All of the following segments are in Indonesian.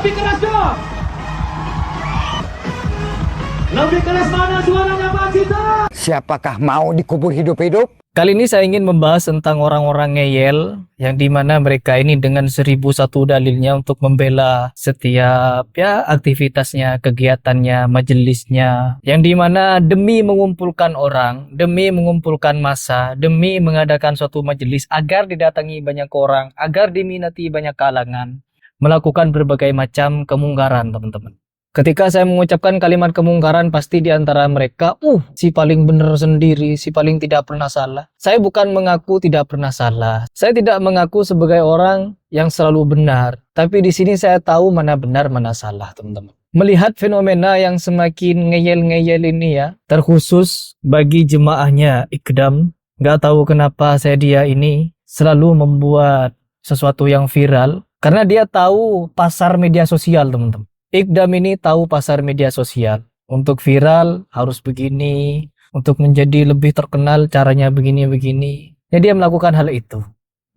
Lebih keras dong. Lebih keras mana suaranya Pak Cita? Siapakah mau dikubur hidup-hidup? Kali ini saya ingin membahas tentang orang-orang ngeyel yang dimana mereka ini dengan 1001 dalilnya untuk membela setiap aktivitasnya, kegiatannya, majelisnya, yang dimana demi mengumpulkan orang, demi mengumpulkan massa, demi mengadakan suatu majelis agar didatangi banyak orang, agar diminati banyak kalangan, melakukan berbagai macam kemungkaran, teman-teman. Ketika saya mengucapkan kalimat kemungkaran, pasti di antara mereka, si paling benar sendiri, si paling tidak pernah salah. Saya bukan mengaku tidak pernah salah. Saya tidak mengaku sebagai orang yang selalu benar. Tapi di sini saya tahu mana benar, mana salah, teman-teman. Melihat fenomena yang semakin ngeyel-ngeyel ini ya, terkhusus bagi jemaahnya Iqdam. Gak tahu kenapa dia ini selalu membuat sesuatu yang viral. Karena dia tahu pasar media sosial, teman-teman. Iqdam ini tahu pasar media sosial. Untuk viral harus begini, untuk menjadi lebih terkenal caranya begini-begini. Ya, dia melakukan hal itu.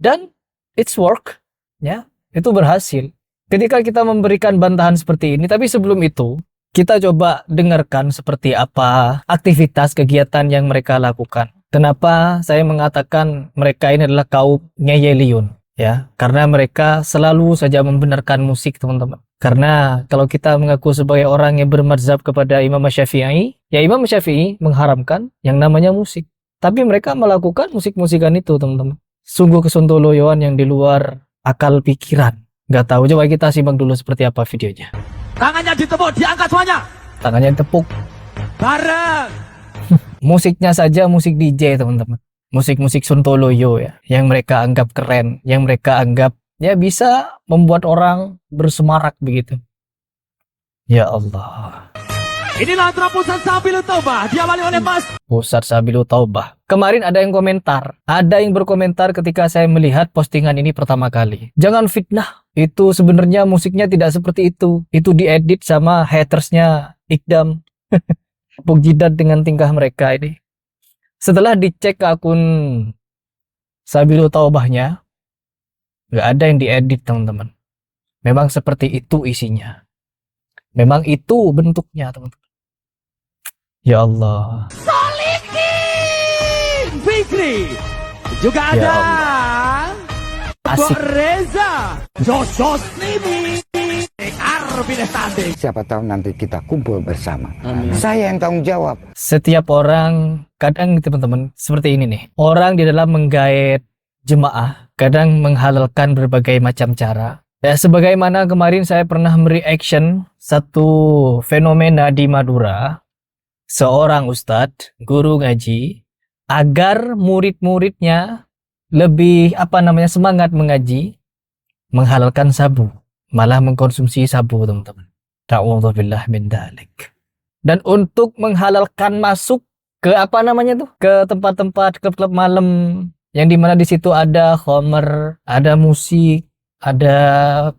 Dan it's work, ya. Itu berhasil. Ketika kita memberikan bantahan seperti ini, tapi sebelum itu kita coba dengarkan seperti apa aktivitas kegiatan yang mereka lakukan. Kenapa saya mengatakan mereka ini adalah kaum ngeyeliun, ya? Karena mereka selalu saja membenarkan musik, teman-teman. Karena kalau kita mengaku sebagai orang yang bermadzhab kepada Imam Syafi'i, ya Imam Syafi'i mengharamkan yang namanya musik. Tapi mereka melakukan musik-musikan itu, teman-teman. Sungguh kesontoloyoan yang di luar akal pikiran. Gak tahu, coba kita simak dulu seperti apa videonya. Tangannya ditepuk, diangkat semuanya. Tangannya tepuk. Bareng. Musiknya saja musik DJ, teman-teman. Musik-musik sontoloyo ya, yang mereka anggap keren, yang mereka anggap ya bisa membuat orang bersemarak begitu. Ya Allah. Inilah Pusat Sabilu Taubah, diawali oleh Mas Pusat Sabilu Taubah. Kemarin ada yang komentar, ada yang berkomentar ketika saya melihat postingan ini pertama kali. Jangan fitnah, itu sebenarnya musiknya tidak seperti itu. Itu diedit sama hatersnya Iqdam. Puk jidat dengan tingkah mereka ini. Setelah dicek akun Sabilu Taubahnya, nggak ada yang diedit, teman-teman. Memang seperti itu isinya. Memang itu bentuknya, teman-teman. Ya Allah. Solikin Fikri. Juga Ya ada Asik. Reza Josos Nimi Arbin Tanding. Siapa tahu nanti kita kumpul bersama. Saya yang tanggung jawab. Setiap orang, kadang teman-teman, seperti ini nih. Orang di dalam menggait jemaah, kadang menghalalkan berbagai macam cara. Ya, sebagaimana kemarin saya pernah mereaction satu fenomena di Madura. Seorang ustadz, guru ngaji, agar murid-muridnya lebih semangat mengaji, menghalalkan sabu, malah mengkonsumsi sabu, teman-teman. Ta'udzubillah min dzalik. Dan untuk menghalalkan masuk ke ke tempat-tempat klub malam yang dimana di situ ada khamr, ada musik, ada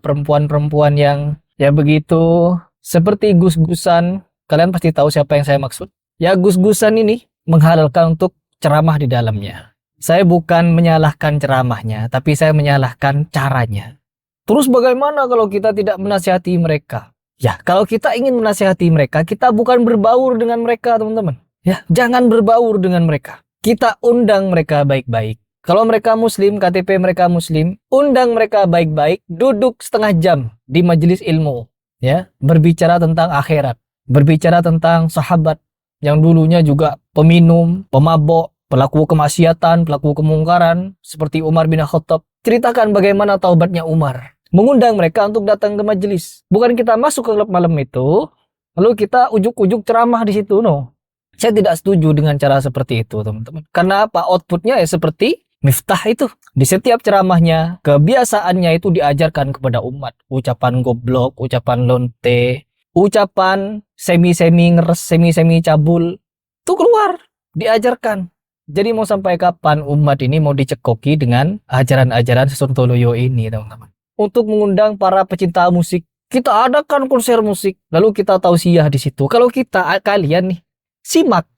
perempuan-perempuan yang ya begitu seperti gus-gusan. Kalian pasti tahu siapa yang saya maksud. Ya, gus-gusan ini menghalalkan untuk ceramah di dalamnya. Saya bukan menyalahkan ceramahnya, tapi saya menyalahkan caranya. Terus bagaimana kalau kita tidak menasihati mereka? Ya, kalau kita ingin menasihati mereka, kita bukan berbaur dengan mereka, teman-teman. Ya, jangan berbaur dengan mereka. Kita undang mereka baik-baik. Kalau mereka muslim, KTP mereka muslim, undang mereka baik-baik, duduk setengah jam di majelis ilmu, ya, berbicara tentang akhirat, berbicara tentang sahabat yang dulunya juga peminum, pemabok, pelaku kemaksiatan, pelaku kemungkaran seperti Umar bin Khattab. Ceritakan bagaimana taubatnya Umar. Mengundang mereka untuk datang ke majelis. Bukan kita masuk ke klub malam itu, lalu kita ujuk-ujuk ceramah di situ, no. Saya tidak setuju dengan cara seperti itu, teman-teman. Karena apa? Outputnya ya seperti Miftah itu. Di setiap ceramahnya, kebiasaannya itu diajarkan kepada umat. Ucapan goblok, ucapan lonte, ucapan semi-semi ngeres, semi-semi cabul. Itu keluar, diajarkan. Jadi mau sampai kapan umat ini mau dicekoki dengan ajaran-ajaran Sontoloyo ini, teman-teman. Untuk mengundang para pecinta musik, kita adakan konser musik. Lalu kita tausiah di situ. Kalau kalian nih, simak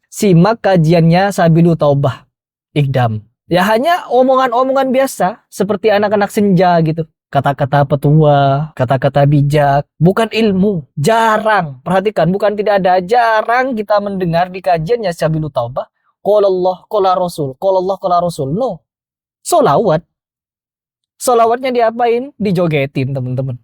kajiannya Sabilu Taubah Iqdam. Ya hanya omongan-omongan biasa seperti anak-anak senja gitu. kata-kata petua, kata-kata bijak, bukan ilmu. Jarang, perhatikan, bukan tidak ada, jarang kita mendengar di kajiannya Sabilut Taubah, qala Allah, qala Rasul, qala Allah, qala Rasul. No. Solawat. Solawatnya diapain? Dijogetin, teman-teman.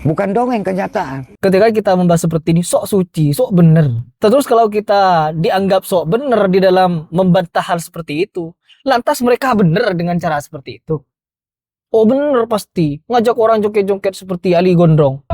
Bukan dongeng, kenyataan. Ketika kita membahas seperti ini, sok suci, sok bener. Terus kalau kita dianggap sok bener di dalam membantah hal seperti itu, lantas mereka bener dengan cara seperti itu. Oh bener pasti, ngajak orang joget-joget seperti Ali Gondrong.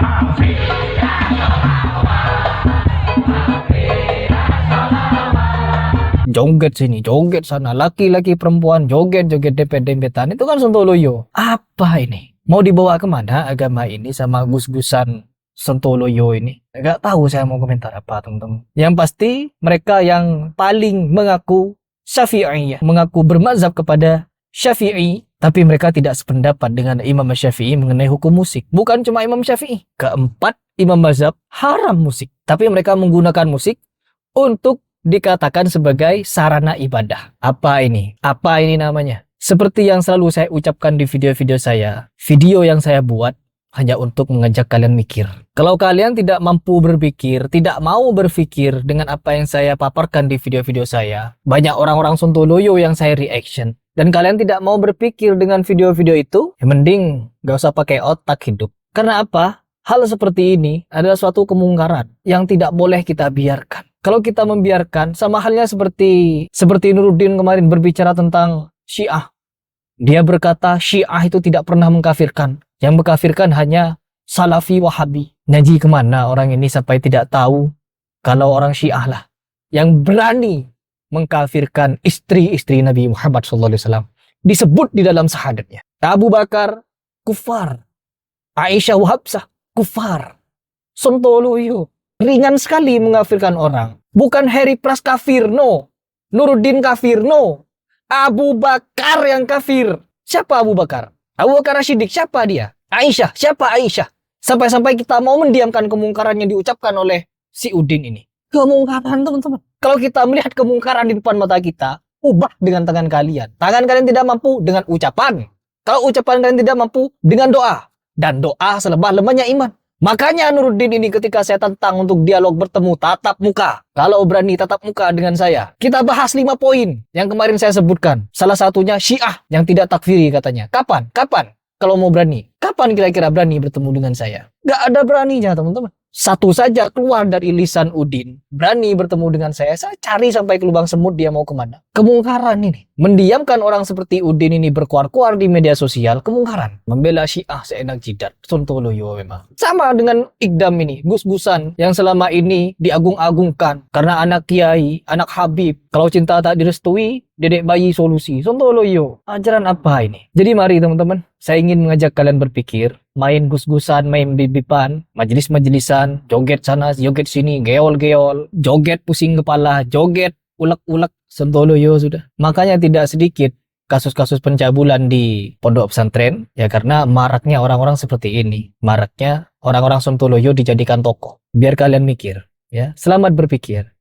Joget sini, joget sana, laki-laki perempuan, joget-joget dempet-dempetan, itu kan sontoloyo. Apa ini? Mau dibawa kemana agama ini sama gus-gusan sontoloyo ini? Gak tahu saya mau komentar apa, teman-teman. Yang pasti mereka yang paling mengaku Syafi'iyah, mengaku bermazhab kepada Syafi'i, tapi mereka tidak sependapat dengan Imam Syafi'i mengenai hukum musik. Bukan cuma Imam Syafi'i, keempat Imam mazhab haram musik, tapi mereka menggunakan musik untuk dikatakan sebagai sarana ibadah. Apa ini? Apa ini namanya? Seperti yang selalu saya ucapkan di video-video saya, video yang saya buat hanya untuk mengajak kalian mikir. Kalau kalian tidak mampu berpikir, tidak mau berpikir dengan apa yang saya paparkan di video-video saya, banyak orang-orang sontoloyo yang saya reaction, dan kalian tidak mau berpikir dengan video-video itu, ya mending gak usah pakai otak hidup. Karena apa? Hal seperti ini adalah suatu kemungkaran yang tidak boleh kita biarkan. Kalau kita membiarkan, sama halnya seperti Nuruddin kemarin berbicara tentang Syiah. Dia berkata Syiah itu tidak pernah mengkafirkan. Yang mengkafirkan hanya Salafi Wahabi. Ngaji kemana orang ini sampai tidak tahu kalau orang Syiah lah yang berani mengkafirkan istri-istri Nabi Muhammad SAW. Disebut di dalam syahadatnya. Abu Bakar, kufar. Aisyah Hafsah, kufar. Sontoloyo. Ringan sekali mengkafirkan orang. Bukan Harry Pras kafir, no. Nuruddin kafir, no. Abu Bakar yang kafir. Siapa Abu Bakar? Abu Bakar Siddiq, siapa dia? Aisyah, siapa Aisyah? Sampai-sampai kita mau mendiamkan kemungkaran yang diucapkan oleh si Udin ini. Kemungkaran, teman-teman. Kalau kita melihat kemungkaran di depan mata kita, ubah dengan tangan kalian. Tangan kalian tidak mampu dengan ucapan. Kalau ucapan kalian tidak mampu dengan doa. Dan doa selemah-lemahnya iman. Makanya Nuruddin ini ketika saya tantang untuk dialog bertemu tatap muka. Kalau berani tatap muka dengan saya. Kita bahas 5 poin yang kemarin saya sebutkan. Salah satunya Syiah yang tidak takfiri katanya. Kapan? Kalau mau berani. Kapan kira-kira berani bertemu dengan saya? Gak ada beraninya, teman-teman. Satu saja keluar dari lisan Udin, berani bertemu dengan saya cari sampai ke lubang semut dia mau kemana. Kemungkaran ini. Mendiamkan orang seperti Udin ini berkuar-kuar di media sosial, kemungkaran. Membela Syiah seenak jidat, sontoloyo memang. Sama dengan Ikdam ini, gus-gusan yang selama ini diagung-agungkan karena anak kiai, anak habib. Kalau cinta tak direstui, dedek bayi solusi. Sontoloyo. Ajaran apa ini? Jadi mari teman-teman, saya ingin mengajak kalian berpikir, main gus-gusan, main bibipan, majelis-majelisan, joget sana, joget sini, geol-geol, joget pusing kepala, joget ulek-ulek, sontoloyo sudah. Makanya tidak sedikit kasus-kasus pencabulan di pondok pesantren, ya karena maraknya orang-orang seperti ini. Maraknya orang-orang sontoloyo dijadikan tokoh. Biar kalian mikir, ya. Selamat berpikir.